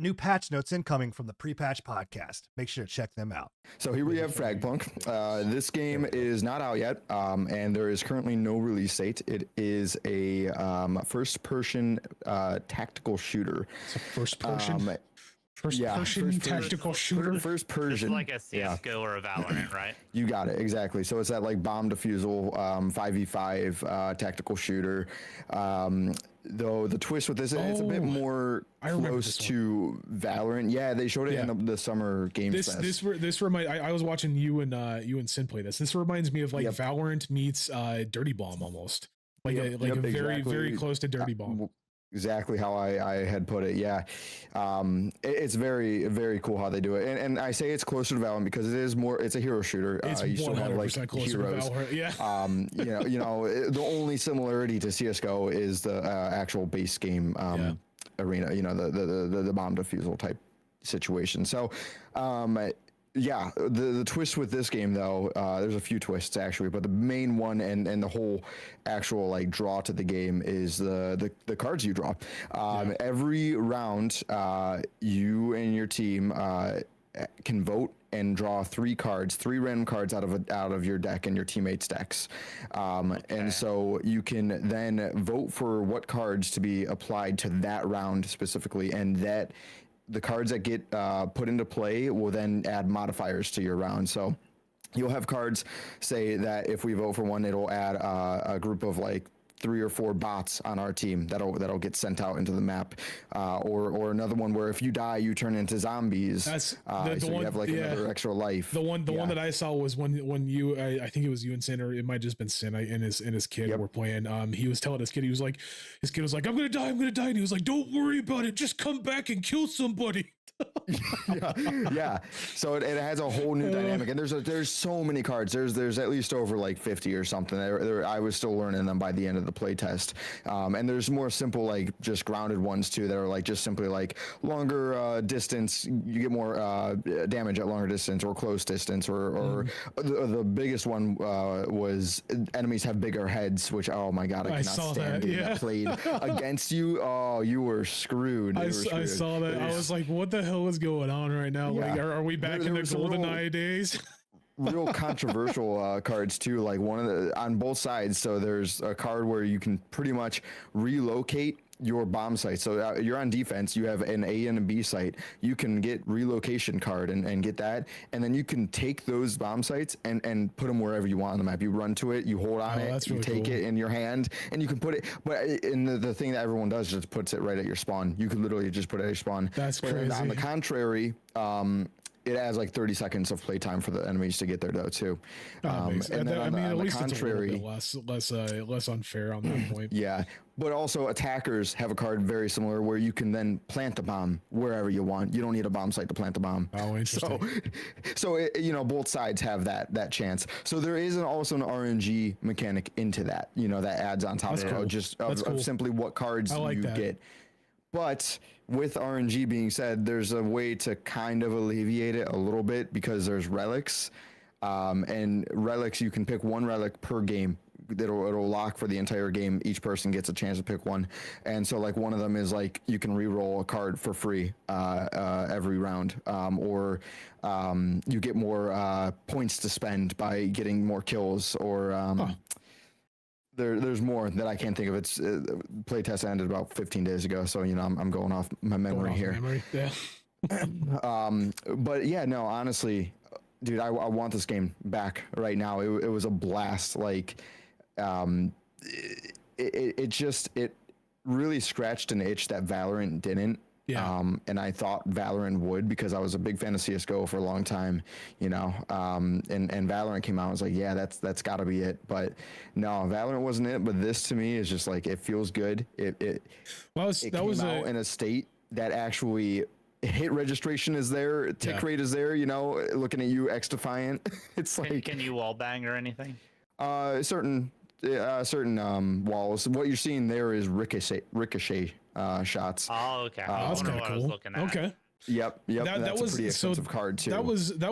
New patch notes incoming from the pre-patch podcast. Make sure to check them out. So here we have Fragpunk. This game is not out yet, and there is currently no release date. It is a first-person tactical shooter. It's a first-person? First-person tactical shooter? First Persian. It's like a CSGO or a Valorant, right? You got it, exactly. So it's that like bomb defusal 5v5 tactical shooter. Though the twist with this, it's a bit more close to Valorant. Yeah, they showed it in the summer Games Fest. This reminds. I was watching you and Sin play this. This reminds me of like Valorant meets Dirty Bomb almost. Like very close to Dirty Bomb. Exactly how I had put it. Yeah. It's very, very cool how they do it. And I say it's closer to Valorant because it's a hero shooter. It's you still have like closer heroes. to Valorant. Yeah. You know, the only similarity to CSGO is the actual base game arena, you know, the bomb defusal type situation. So, yeah, the twist with this game though, there's a few twists actually, but the main one and the whole actual like draw to the game is the cards you draw. Every round, you and your team can vote and draw three random cards out of your deck and your teammates' decks. And so you can then vote for what cards to be applied to that round specifically, and that the cards that get put into play will then add modifiers to your round. So you'll have cards say that if we vote for one, it'll add a group of like 3 or 4 bots on our team that'll get sent out into the map, or another one where if you die, you turn into zombies. That's so you have like another extra life. The one that I saw was when you, I think it was you and Sin, or it might have just been Sin and his kid were playing. He was telling his kid, his kid was like, I'm gonna die, and he was like, don't worry about it, just come back and kill somebody. yeah. So it has a whole new dynamic, and there's so many cards. There's at least over like 50 or something. I was still learning them by the end of the play test. And there's more simple, like just grounded ones too that are like just simply like longer distance. You get more damage at longer distance or close distance, or the biggest one was enemies have bigger heads, which oh my god, I cannot stand getting that played against you. Oh, you were screwed. I saw that. I was like, what the hell is going on right now? Like, are we back in the GoldenEye days? Real controversial cards too, like one of the on both sides. So there's a card where you can pretty much relocate your bomb site. So you're on defense, you have an A and a B site, you can get relocation card and get that, and then you can take those bomb sites and put them wherever you want on the map. You run to it, you hold on it, you take it in your hand, and you can put it, but in the thing that everyone does just puts it right at your spawn. You could literally just put it at your spawn. That's crazy. On the contrary, it adds like 30 seconds of playtime for the enemies to get there though too. And then at least it's a little bit less unfair on that point. Yeah, but also attackers have a card very similar where you can then plant the bomb wherever you want. You don't need a bomb site to plant the bomb. Oh, interesting. So you know, both sides have that chance. So there is also an RNG mechanic into that. You know, that adds on top of simply what cards you get. But with RNG being said, there's a way to kind of alleviate it a little bit because there's relics, and relics, you can pick one relic per game. It'll lock for the entire game. Each person gets a chance to pick one, and so like one of them is like you can re-roll a card for free every round, or you get more points to spend by getting more kills, or There's more that I can't think of. It's playtest ended about 15 days ago, so you know I'm going off my memory here. But yeah, no, honestly, dude, I want this game back right now. It was a blast. Like, it really scratched an itch that Valorant didn't. Yeah. And I thought Valorant would, because I was a big fan of CSGO for a long time, you know, and Valorant came out. I was like, yeah, that's gotta be it. But no, Valorant wasn't it. But this to me is just like, it feels good. It came out in a state that actually hit registration is there, tick rate is there, you know, looking at you, X Defiant. It's like, can you wall bang or anything? Certain walls. What you're seeing there is ricochet shots. Oh, okay. That's kind of cool. I was looking at. Okay. Yep. That was a pretty expensive card too. That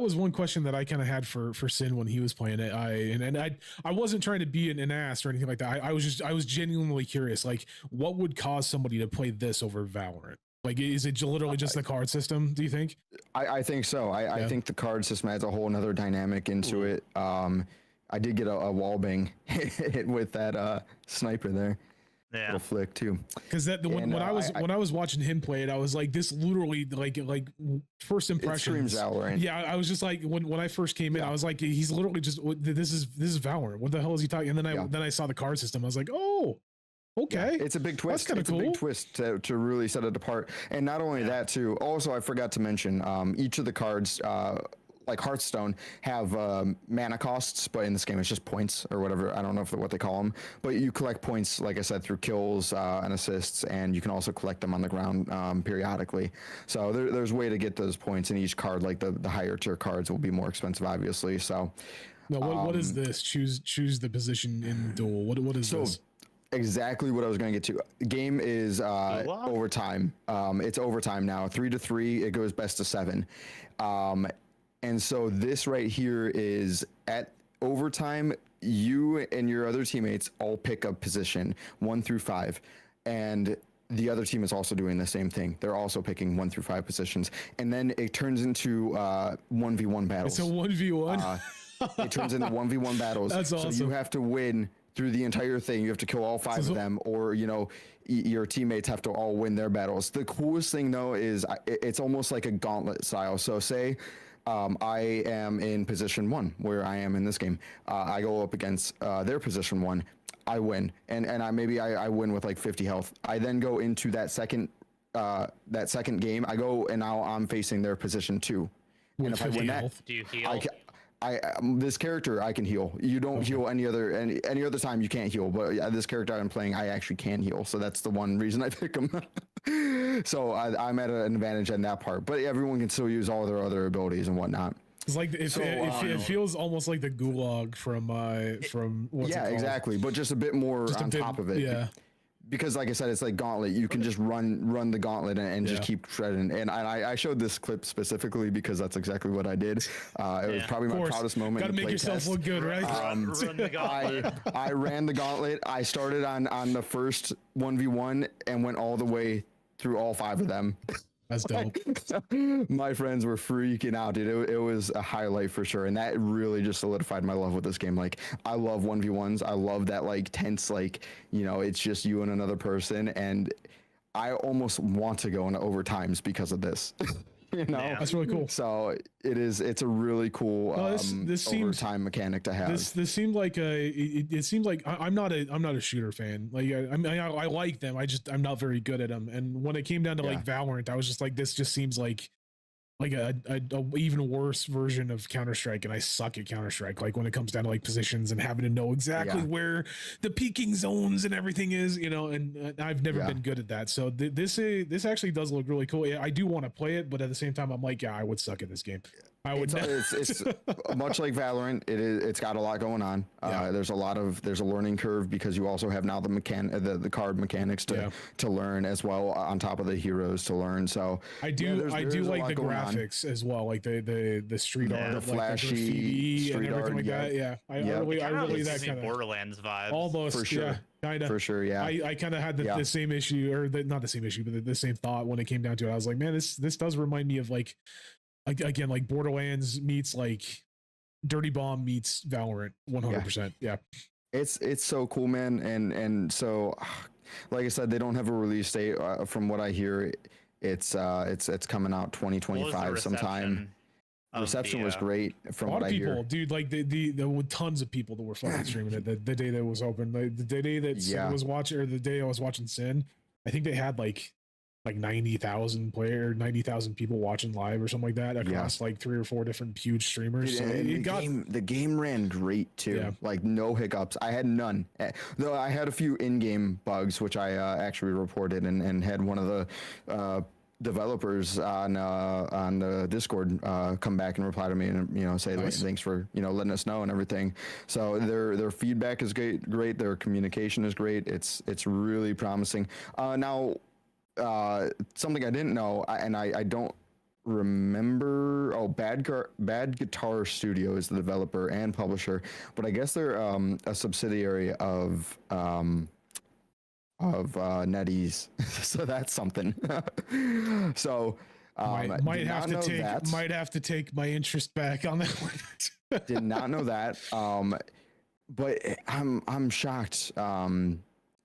was one question that I kind of had for Sin when he was playing it. I wasn't trying to be an ass or anything like that. I was genuinely curious, like what would cause somebody to play this over Valorant? Like, is it literally just the card system, do you think? I think so. I think the card system adds a whole another dynamic into it. I did get a wall bang hit with that sniper there. Yeah. Little flick too. Because when I was watching him play it, I was like, this literally like first impressions. It screams Valorant. Yeah, I was just like, when I first came in, I was like, he's literally just this is Valorant. What the hell is he talking? And then I saw the card system. I was like, oh, okay. Yeah, it's a big twist. That's cool. A big twist to really set it apart. And not only that too. Also, I forgot to mention each of the cards. Like Hearthstone have mana costs, but in this game it's just points or whatever. I don't know what they call them, but you collect points, like I said, through kills and assists, and you can also collect them on the ground periodically. So there's a way to get those points in each card. Like the higher tier cards will be more expensive, obviously. So now, what is this? Choose the position in duel. What is this? Exactly what I was going to get to. The game is overtime. It's overtime now, 3-3. It goes best of 7. And so this right here is at overtime, you and your other teammates all pick a position 1 through 5. And the other team is also doing the same thing. They're also picking 1 through 5 positions. And then it turns into 1v1 battles. It's a 1v1. It turns into 1v1 battles. That's awesome. So you have to win through the entire thing. You have to kill all 5 of them, or your teammates have to all win their battles. The coolest thing though is it's almost like a gauntlet style. So say I am in position 1, where I am in this game. I go up against their position 1. I win, and I win with like 50 health. I then go into that second game. I go and now I'm facing their position 2. With and if I win health. that, Do you heal? this character I can heal. You don't heal any other time. You can't heal, but this character I'm playing, I actually can heal. So that's the one reason I pick him. So I'm at an advantage in that part. But everyone can still use all their other abilities and whatnot. It's like it feels almost like the gulag from what's it called? Exactly, but just a bit more on top of it. Yeah. Because like I said, it's like gauntlet. You can just run the gauntlet and just keep shredding. And I showed this clip specifically because that's exactly what I did. It was probably my proudest moment. Got to make yourself look good, right? Run the gauntlet. I ran the gauntlet. I started on the first 1v1 and went all the way through all 5 of them. That's dope. My friends were freaking out, dude. It was a highlight for sure, and that really just solidified my love with this game. Like, I love 1v1s. I love that like tense, like, it's just you and another person, and I almost want to go into overtimes because of this. That's really cool. So it's a really cool overtime mechanic to have. This seemed like it seems like I'm not a shooter fan. Like I like them. I'm not very good at them. And when it came down to like Valorant, I was just like, this just seems like a even worse version of Counter-Strike, and I suck at Counter-Strike. Like when it comes down to like positions and having to know exactly where the peaking zones and everything is, and I've never been good at that. So this actually does look really cool. I do want to play it, but at the same time, I'm like, I would suck at this game. I would. It's much like Valorant. It's got a lot going on. There's a learning curve because you also have now the card mechanics to learn as well on top of the heroes to learn. So I do like the graphics as well, like the street art, the flashy graffiti and everything like that. Yeah, I really that kind of Borderlands vibes. Almost for sure. Kinda. For sure, yeah. I kind of had the same issue, or not the same issue, but the same thought when it came down to it. I was like, man, this does remind me of like Borderlands meets like Dirty Bomb meets Valorant 100%. Yeah. It's so cool, man. And so, like I said, they don't have a release date. From what I hear, it's coming out 2025 sometime. Reception was great from what I hear. A lot of people, dude, like there were tons of people that were fucking streaming it the day that it was open. The day that Sin was watching, or the day I was watching Sin, I think they had like 90,000 people watching live or something like that across like 3 or 4 different huge streamers. Dude, so the game ran great too. Like no hiccups. I had none. Though I had a few in-game bugs, which I actually reported and had one of the developers on the Discord come back and reply to me and say thanks for letting us know and everything. So their feedback is great. Their communication is great. It's really promising. Now. Something I didn't know, and I don't remember. Oh, Bad Guitar Studio is the developer and publisher, but I guess they're a subsidiary of of NetEase. So that's something. So might have to take my interest back on that one. did not know that. But I'm shocked from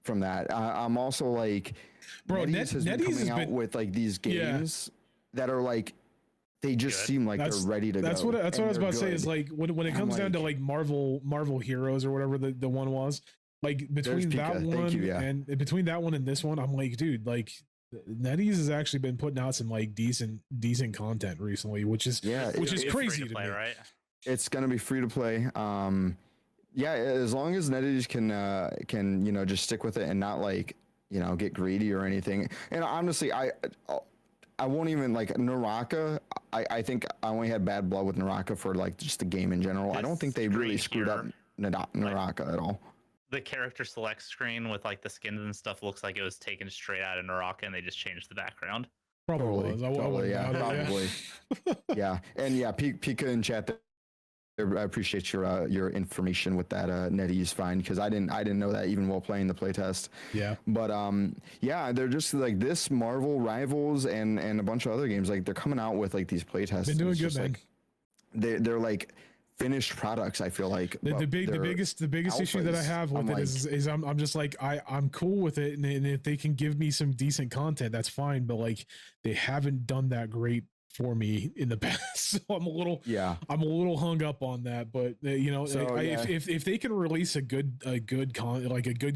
that. I'm also like, bro, NetEase has been coming out with like these games that are like, they just seem like they're ready to that's go. That's what I was about to say is like when it comes down to like Marvel Heroes or whatever the one was, like between that one and between that one and this one, I'm like, dude, like NetEase has actually been putting out some like decent content recently, which is crazy to me. Right? It's gonna be free to play. Yeah, as long as NetEase can just stick with it and not like get greedy or anything. And honestly, I won't even like Naraka. I think I only had bad blood with Naraka for like just the game in general. I don't think they really screwed up Naraka at all. The character select screen with like the skins and stuff looks like it was taken straight out of Naraka and they just changed the background. Probably. Yeah, probably. Yeah, and yeah, Pika in chat. I appreciate your information with that NetEase find, because I didn't know that even while playing the playtest. Yeah. But yeah, they're just like this Marvel Rivals and a bunch of other games. Like they're coming out with like these playtests. Been doing good, man. Like, they're like finished products. I feel like the biggest issue that I have with is I'm just like I'm cool with it, and if they can give me some decent content, that's fine. But like they haven't done that great for me in the past, so I'm a little hung up on that. But if they can release a good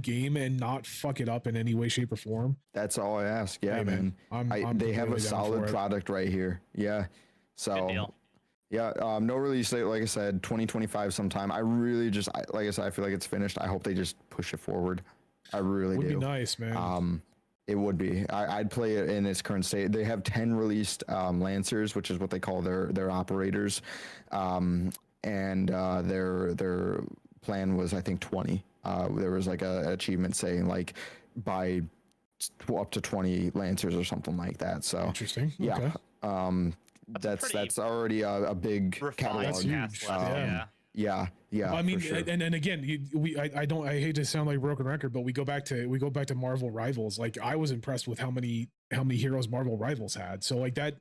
game and not fuck it up in any way, shape, or form, that's all I ask. Yeah, hey, man. They have a solid product right here. Yeah, so yeah, no release date, like I said, 2025 sometime. I really just like I said, I feel like it's finished. I hope they just push it forward. I really do. Would be nice, man. It would be. I'd play it in its current state. They have 10 released Lancers, which is what they call their operators, and their plan was, I think, 20. There was like a achievement saying like buy up to 20 Lancers or something like that. So interesting. Yeah. Okay. That's already a big catalog. That's huge. Yeah. I mean, sure. and again, I hate to sound like a broken record, but we go back to Marvel Rivals. Like I was impressed with how many heroes Marvel Rivals had. So like that,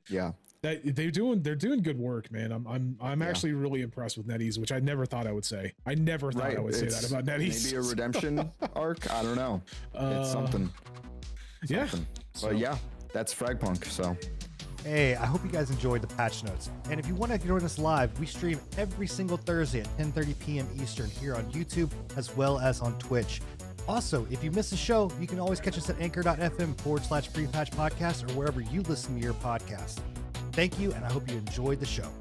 that they're doing good work, man. I'm actually really impressed with NetEase, which I never thought I would say. I never thought I would say that about NetEase. Maybe a redemption arc. I don't know. It's something. Yeah. But yeah, that's Fragpunk. So. Hey, I hope you guys enjoyed the patch notes. And if you want to join us live, we stream every single Thursday at 10:30 p.m. Eastern here on YouTube, as well as on Twitch. Also, if you miss a show, you can always catch us at anchor.fm/prepatch podcast or wherever you listen to your podcast. Thank you, and I hope you enjoyed the show.